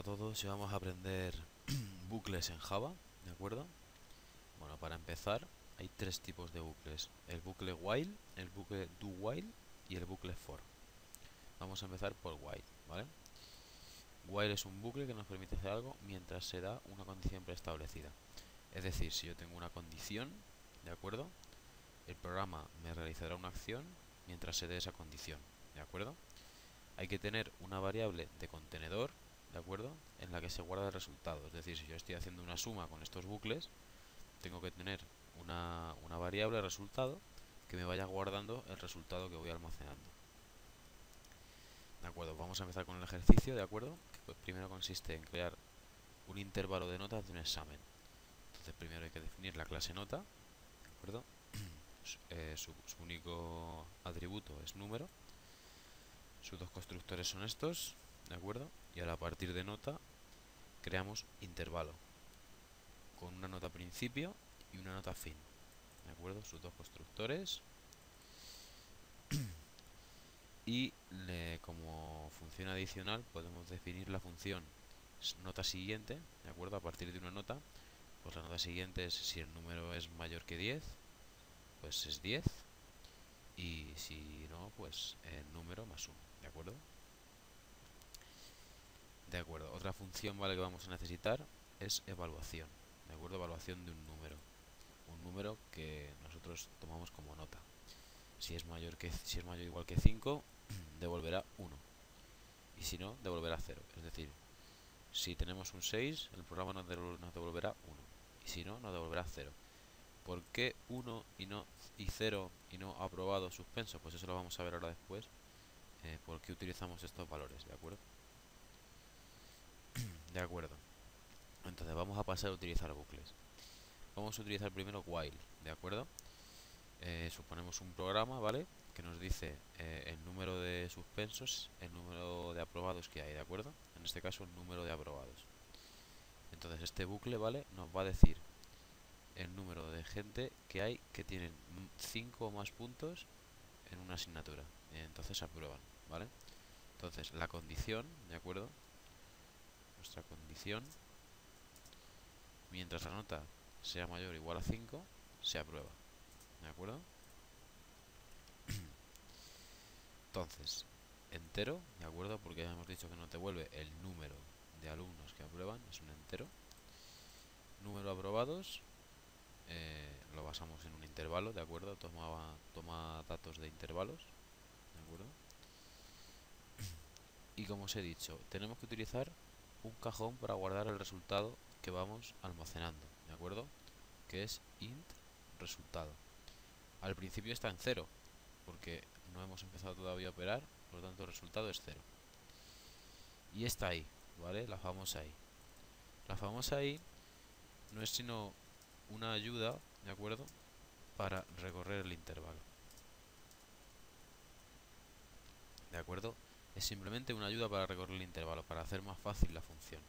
a todos y vamos a aprender bucles en Java, ¿de acuerdo? Bueno, para empezar hay tres tipos de bucles: el bucle while, el bucle do while y el bucle for. Vamos a empezar por while, ¿vale? While es un bucle que nos permite hacer algo mientras se da una condición preestablecida. Es decir, si yo tengo una condición, ¿de acuerdo? El programa me realizará una acción mientras se dé esa condición, ¿de acuerdo? Hay que tener una variable de contenedor, ¿de acuerdo?, en la que se guarda el resultado. Es decir, si yo estoy haciendo una suma con estos bucles, tengo que tener una variable resultado que me vaya guardando el resultado que voy almacenando. De acuerdo, vamos a empezar con el ejercicio, ¿de acuerdo? Que pues primero consiste en crear un intervalo de notas de un examen. Entonces primero hay que definir la clase nota, ¿de acuerdo? Su único atributo es número. Sus dos constructores son estos, ¿de acuerdo? Y ahora a partir de nota creamos intervalo con una nota principio y una nota fin, ¿de acuerdo? Sus dos constructores. Y como función adicional podemos definir la función nota siguiente, ¿de acuerdo? A partir de una nota, pues la nota siguiente es, si el número es mayor que 10, pues es 10, y si no, pues el número más 1, ¿de acuerdo? De acuerdo, otra función, ¿vale?, que vamos a necesitar es evaluación, ¿de acuerdo? Evaluación de un número que nosotros tomamos como nota. Si es mayor o igual que 5, devolverá 1, y si no, devolverá 0. Es decir, si tenemos un 6, el programa nos devolverá 1, y si no, nos devolverá 0. ¿Por qué 1 y 0 y no aprobado, suspenso? Pues eso lo vamos a ver ahora después. ¿Por qué utilizamos estos valores? ¿De acuerdo? De acuerdo. Entonces vamos a pasar a utilizar bucles. Vamos a utilizar primero while, ¿de acuerdo? Suponemos un programa, ¿vale?, que nos dice el número de suspensos, el número de aprobados que hay, ¿de acuerdo? En este caso, el número de aprobados. Entonces este bucle, ¿vale?, nos va a decir el número de gente que hay que tienen 5 o más puntos en una asignatura. Entonces aprueban, ¿vale? Entonces la condición, ¿de acuerdo? Nuestra condición, mientras la nota sea mayor o igual a 5, se aprueba, ¿de acuerdo? Entonces, entero, ¿de acuerdo? Porque ya hemos dicho que nos devuelve el número de alumnos que aprueban, es un entero. Número de aprobados, lo basamos en un intervalo, ¿de acuerdo? Toma datos de intervalos, ¿de acuerdo? Y como os he dicho, tenemos que utilizar un cajón para guardar el resultado que vamos almacenando, ¿de acuerdo? Que es int resultado. Al principio está en 0, porque no hemos empezado todavía a operar, por lo tanto el resultado es 0. Y está ahí, ¿vale? La famosa i. La famosa i no es sino una ayuda, ¿de acuerdo?, para recorrer el intervalo, ¿de acuerdo? Es simplemente una ayuda para recorrer el intervalo, para hacer más fácil la función.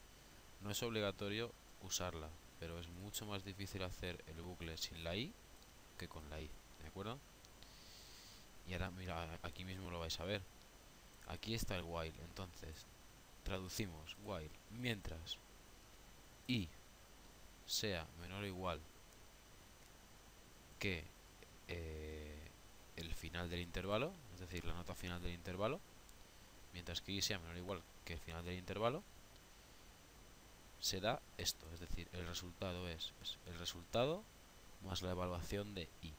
No es obligatorio usarla, pero es mucho más difícil hacer el bucle sin la i que con la i, ¿de acuerdo? Y ahora, mira, aquí mismo lo vais a ver. Aquí está el while, entonces traducimos while mientras i sea menor o igual que el final del intervalo, es decir, la nota final del intervalo. Mientras que i sea menor o igual que el final del intervalo, se da esto, es decir, el resultado es el resultado más la evaluación de i.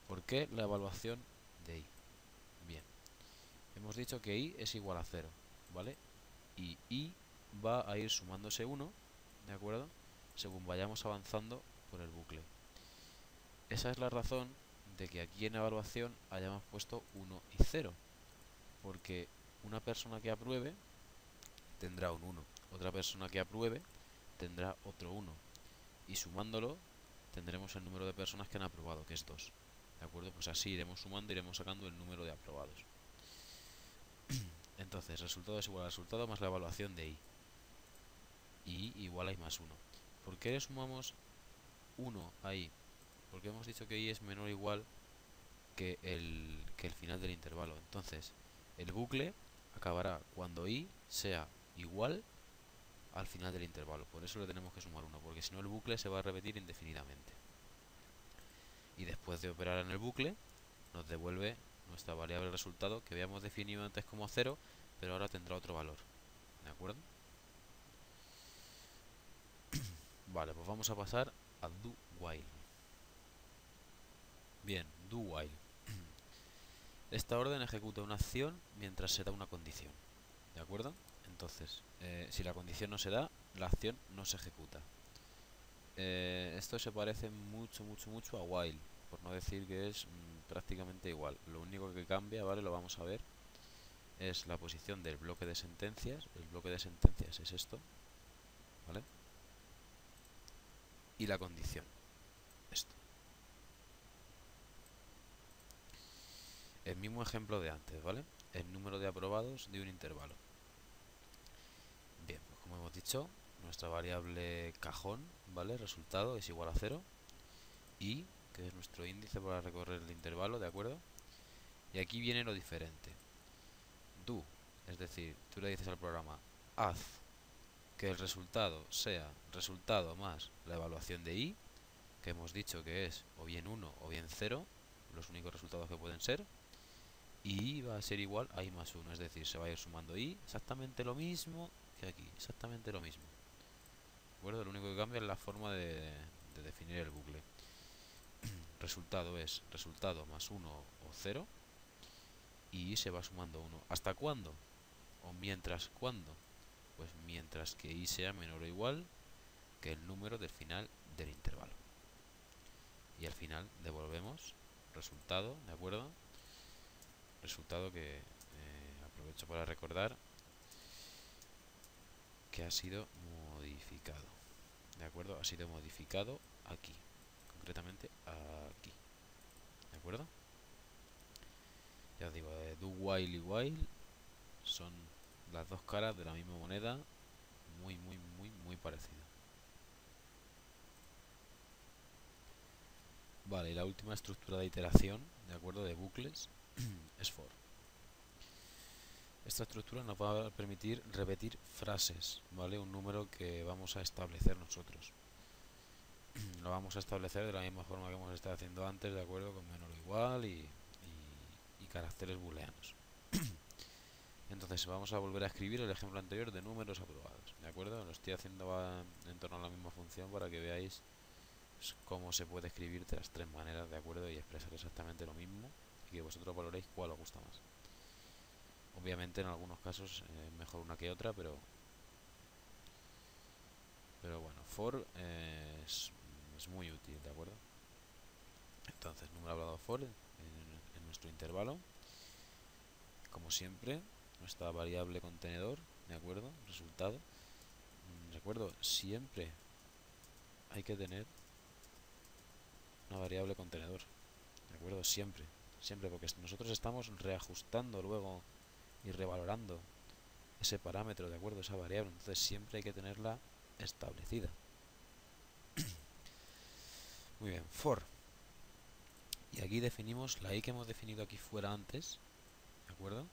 ¿Por qué la evaluación de i? Bien, hemos dicho que i es igual a 0, ¿vale? Y i va a ir sumándose 1, ¿de acuerdo?, según vayamos avanzando por el bucle. Esa es la razón de que aquí en evaluación hayamos puesto 1 y 0, porque una persona que apruebe tendrá un 1, otra persona que apruebe tendrá otro 1, y sumándolo tendremos el número de personas que han aprobado, que es 2. ¿De acuerdo? Pues así iremos sumando, iremos sacando el número de aprobados. Entonces, resultado es igual al resultado más la evaluación de i. Y igual a i más 1. ¿Por qué le sumamos 1 a i? Porque hemos dicho que i es menor o igual que el final del intervalo. Entonces, el bucle acabará cuando i sea igual al final del intervalo. Por eso le tenemos que sumar 1, porque si no el bucle se va a repetir indefinidamente. Y después de operar en el bucle, nos devuelve nuestra variable resultado que habíamos definido antes como 0, pero ahora tendrá otro valor. ¿De acuerdo? Vale, pues vamos a pasar a do while. Bien, do while. Esta orden ejecuta una acción mientras se da una condición. ¿De acuerdo? Entonces, si la condición no se da, la acción no se ejecuta. Esto se parece mucho a while, por no decir que es prácticamente igual. Lo único que cambia, ¿vale? Lo vamos a ver, es la posición del bloque de sentencias. El bloque de sentencias es esto, ¿vale? Y la condición, esto. El mismo ejemplo de antes, ¿vale? El número de aprobados de un intervalo. Bien, pues como hemos dicho, nuestra variable cajón, ¿vale? Resultado es igual a 0. Y, que es nuestro índice para recorrer el intervalo, ¿de acuerdo? Y aquí viene lo diferente. Do, es decir, tú le dices al programa, haz que el resultado sea resultado más la evaluación de i, que hemos dicho que es o bien 1 o bien 0, los únicos resultados que pueden ser, y i va a ser igual a i más 1, es decir, se va a ir sumando i, exactamente lo mismo que aquí, exactamente lo mismo. ¿De acuerdo? Lo único que cambia es la forma de definir el bucle. Resultado es resultado más 1 o 0, y i se va sumando 1. ¿Hasta cuándo? ¿O mientras cuándo? Pues mientras que i sea menor o igual que el número del final del intervalo. Y al final devolvemos resultado, ¿de acuerdo? Resultado que aprovecho para recordar que ha sido modificado. ¿De acuerdo? Ha sido modificado aquí. Concretamente aquí. ¿De acuerdo? Ya os digo, do while y while son las dos caras de la misma moneda, muy parecido. Vale, y la última estructura de iteración, de acuerdo, de bucles, es for. Esta estructura nos va a permitir repetir frases, ¿vale? Un número que vamos a establecer nosotros. Lo vamos a establecer de la misma forma que hemos estado haciendo antes, de acuerdo, con menor o igual y caracteres booleanos. Entonces vamos a volver a escribir el ejemplo anterior de números aprobados, ¿de acuerdo? Lo estoy haciendo en torno a la misma función para que veáis cómo se puede escribir de las tres maneras, ¿de acuerdo? Y expresar exactamente lo mismo y que vosotros valoréis cuál os gusta más. Obviamente en algunos casos mejor una que otra, pero bueno, for es muy útil, ¿de acuerdo? Entonces, número hablado for en nuestro intervalo, como siempre, nuestra variable contenedor, ¿de acuerdo? Resultado. Recuerdo, siempre hay que tener una variable contenedor, ¿de acuerdo? Siempre, porque nosotros estamos reajustando luego y revalorando ese parámetro, ¿de acuerdo? Esa variable, entonces siempre hay que tenerla establecida. Muy bien, for. Y aquí definimos la i que hemos definido aquí fuera antes, ¿de acuerdo?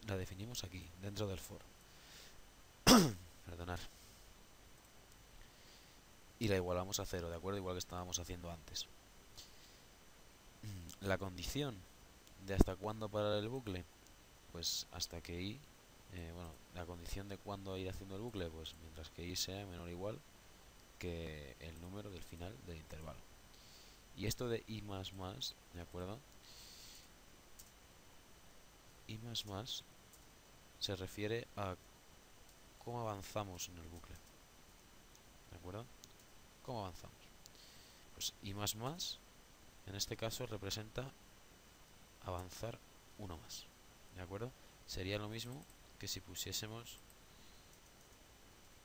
La definimos aquí, dentro del for. Perdonad. Y la igualamos a 0, ¿de acuerdo? Igual que estábamos haciendo antes. La condición de hasta cuándo parar el bucle, pues hasta que i, bueno, la condición de cuándo ir haciendo el bucle, pues mientras que i sea menor o igual que el número del final del intervalo. Y esto de i más más, ¿de acuerdo? I más más se refiere a cómo avanzamos en el bucle, ¿de acuerdo? ¿Cómo avanzamos? Pues i más más, en este caso, representa avanzar uno más, ¿de acuerdo? Sería lo mismo que si pusiésemos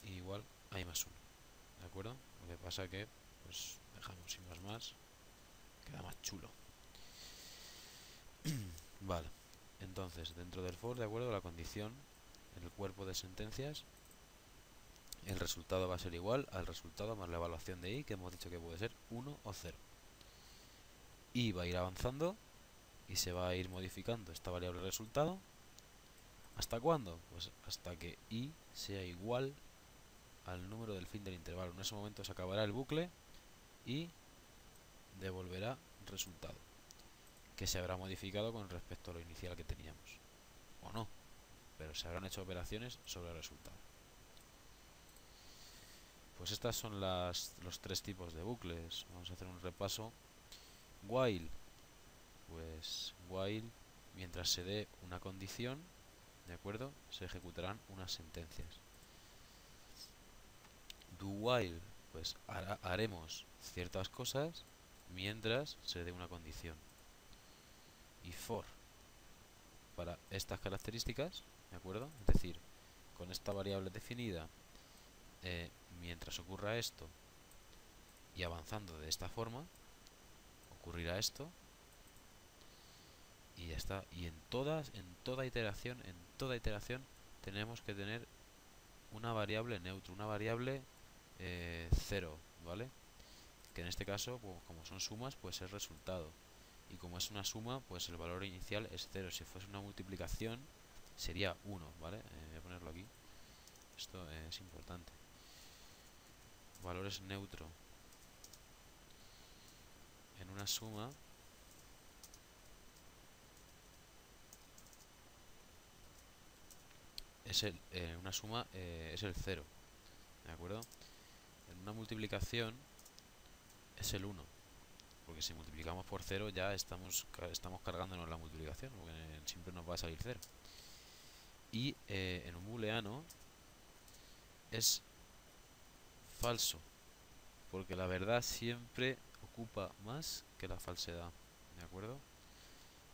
igual a i más 1, ¿de acuerdo? Lo que pasa que, pues, dejamos i más más, queda más chulo. Vale, entonces, dentro del for, ¿de acuerdo? La condición, en el cuerpo de sentencias, el resultado va a ser igual al resultado más la evaluación de i, que hemos dicho que puede ser 1 o 0. I va a ir avanzando y se va a ir modificando esta variable resultado ¿Hasta cuándo? Pues hasta que i sea igual al número del fin del intervalo. En ese momento se acabará el bucle y devolverá resultado, que se habrá modificado con respecto a lo inicial que teníamos. O no, pero se habrán hecho operaciones sobre el resultado. Pues estas son los tres tipos de bucles. Vamos a hacer un repaso. While, pues while, mientras se dé una condición, ¿de acuerdo? Se ejecutarán unas sentencias. Do while, pues haremos ciertas cosas mientras se dé una condición. Y for, para estas características, ¿de acuerdo? Es decir, con esta variable definida, mientras ocurra esto y avanzando de esta forma, ocurrirá esto y ya está. Y en toda iteración tenemos que tener una variable neutro, una variable 0, ¿vale? Que en este caso, pues, como son sumas, pues es resultado. Y como es una suma, pues el valor inicial es 0. Si fuese una multiplicación, sería 1, ¿vale? Voy a ponerlo aquí. Esto es importante. Valor es neutro. En una suma, una suma es el 0, ¿de acuerdo? En una multiplicación es el 1, porque si multiplicamos por 0 ya estamos cargándonos la multiplicación, porque siempre nos va a salir 0. Y en un booleano es falso, porque la verdad siempre ocupa más que la falsedad, ¿de acuerdo?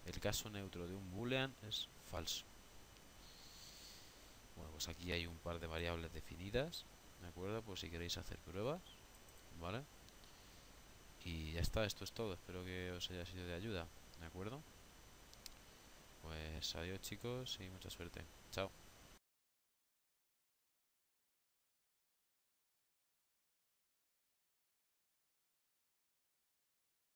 El caso neutro de un boolean es falso. Bueno, pues aquí hay un par de variables definidas, ¿de acuerdo? Por si queréis hacer pruebas, ¿vale? Y ya está, esto es todo. Espero que os haya sido de ayuda, ¿de acuerdo? Pues adiós chicos y mucha suerte. Chao.